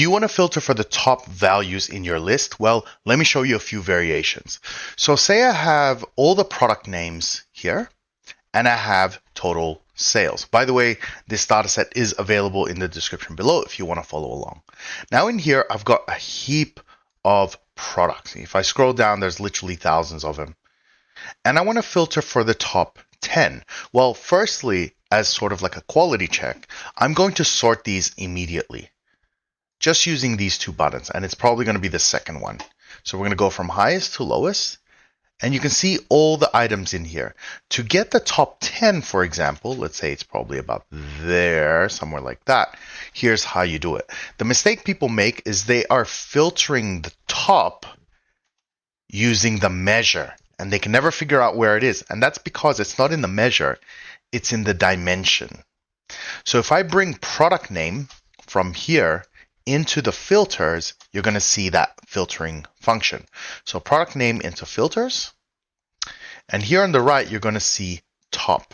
Do you want to filter for the top values in your list? Well, let me show you a few variations. So say I have all the product names here and I have total sales. By the way, this data set is available in the description below if you want to follow along. Now in here, I've got a heap of products. If I scroll down, there's literally thousands of them. And I want to filter for the top 10. Well, firstly, as sort of like a quality check, I'm going to sort these immediately, just using these two buttons, and it's probably going to be the second one. So we're going to go from highest to lowest, and you can see all the items in here. To get the top 10, for example, let's say it's probably about there, somewhere like that. Here's how you do it. The mistake people make is they are filtering the top using the measure, and they can never figure out where it is. And that's because it's not in the measure, it's in the dimension. So if I bring product name from here into the filters, you're going to see that filtering function. So product name into filters. And here on the right, you're going to see top.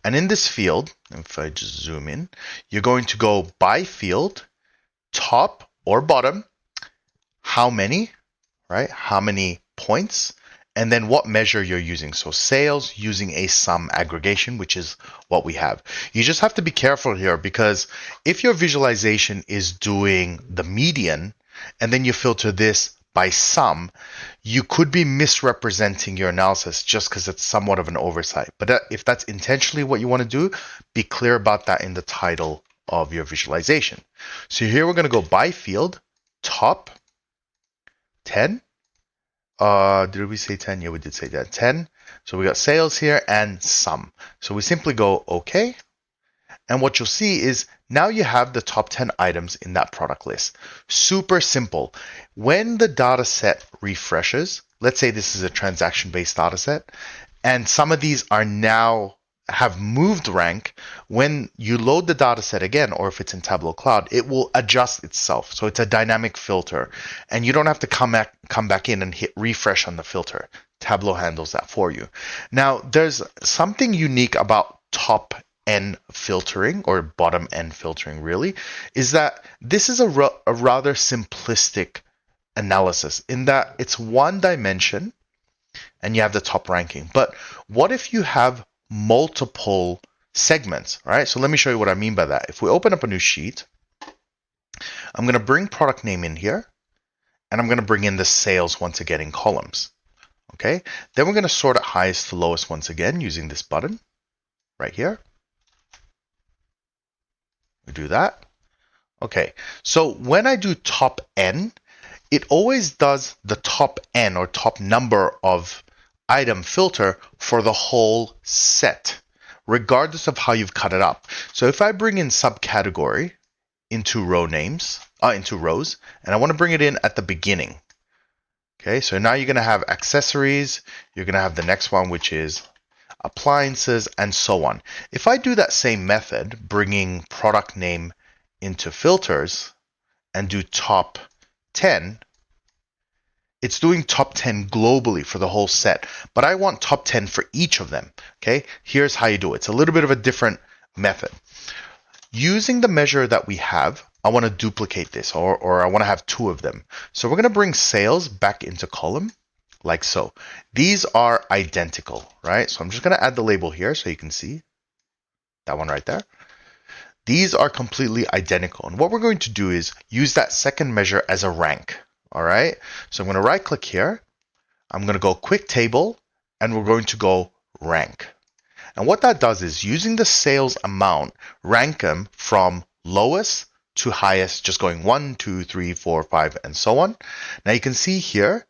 And in this field, if I just zoom in, you're going to go by field, top or bottom, how many, right? How many points, and then what measure you're using. So sales using a sum aggregation, which is what we have. You just have to be careful here, because if your visualization is doing the median and then you filter this by sum, you could be misrepresenting your analysis just because it's somewhat of an oversight. But if that's intentionally what you want to do, be clear about that in the title of your visualization. So here we're going to go by field, top, 10. Did we say 10? Yeah, we did say that. 10. So we got sales here and sum. So we simply go OK. And what you'll see is now you have the top 10 items in that product list. Super simple. When the data set refreshes, let's say this is a transaction-based data set, and some of these are now have moved rank, when you load the data set again, or if it's in Tableau Cloud, it will adjust itself. So it's a dynamic filter, and you don't have to come back in and hit refresh on the filter. Tableau handles that for you. Now, there's something unique about top N filtering, or bottom N filtering really, is that this is a rather simplistic analysis in that it's one dimension and you have the top ranking. But what if you have multiple segments, right? So let me show you what I mean by that. If we open up a new sheet, I'm going to bring product name in here, and I'm going to bring in the sales once again in columns. Okay, then we're going to sort it highest to lowest once again using this button right here. We do that. Okay, so when I do top N, it always does the top N, or top number of item filter for the whole set, regardless of how you've cut it up. So if I bring in subcategory into row names, into rows, and I want to bring it in at the beginning. Okay, so now you're going to have accessories, you're going to have the next one, which is appliances, and so on. If I do that same method, bringing product name into filters and do top 10, it's doing top 10 globally for the whole set, but I want top 10 for each of them. Okay, here's how you do it. It's a little bit of a different method. Using the measure that we have, I want to duplicate this, or I want to have two of them. So we're going to bring sales back into column, like so. These are identical, right? So I'm just going to add the label here so you can see that one right there. These are completely identical. And what we're going to do is use that second measure as a rank. All right, so I'm going to right click here. I'm going to go quick table, and we're going to go rank. And what that does is using the sales amount, rank them from lowest to highest, just going 1, 2, 3, 4, 5, and so on. Now you can see here,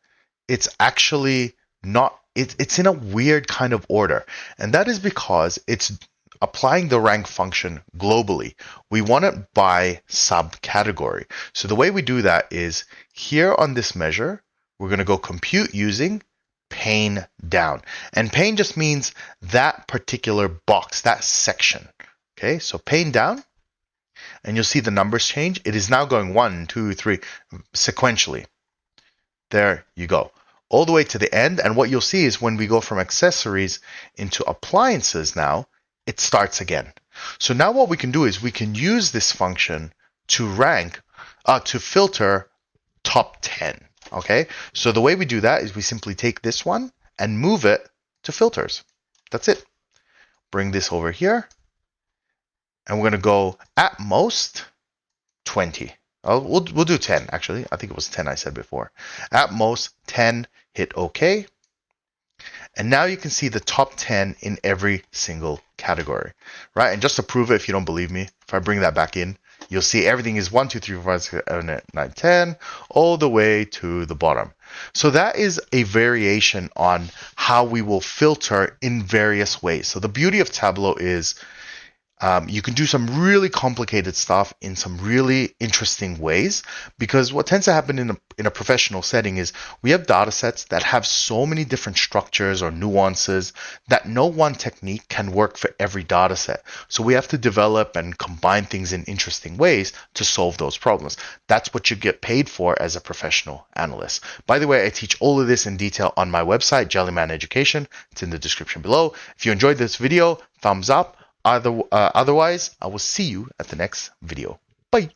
it's actually not, it's in a weird kind of order. And that is because it's applying the rank function globally. We want it by subcategory. So the way we do that is here on this measure, we're going to go compute using pane down. And pane just means that particular box, that section. Okay, so pane down, and you'll see the numbers change. It is now going 1, 2, 3 sequentially. There you go. All the way to the end. And what you'll see is when we go from accessories into appliances now, it starts again. So now what we can do is we can use this function to rank to filter top 10. Okay, so the way we do that is we simply take this one and move it to filters. That's it. Bring this over here, and we're going to go at most 20. We'll do 10 actually. I think it was 10 I said before. At most 10, hit OK. And now you can see the top 10 in every single category, right? And just to prove it, if you don't believe me, if I bring that back in, you'll see everything is 1, 2, 3, 4, 5, 6, 7, 8, 9, 10, all the way to the bottom. So that is a variation on how we will filter in various ways. So the beauty of Tableau is you can do some really complicated stuff in some really interesting ways, because what tends to happen in a professional setting is we have data sets that have so many different structures or nuances that no one technique can work for every data set. So we have to develop and combine things in interesting ways to solve those problems. That's what you get paid for as a professional analyst. By the way, I teach all of this in detail on my website, Jellyman Education. It's in the description below. If you enjoyed this video, thumbs up. Otherwise, I will see you at the next video. Bye.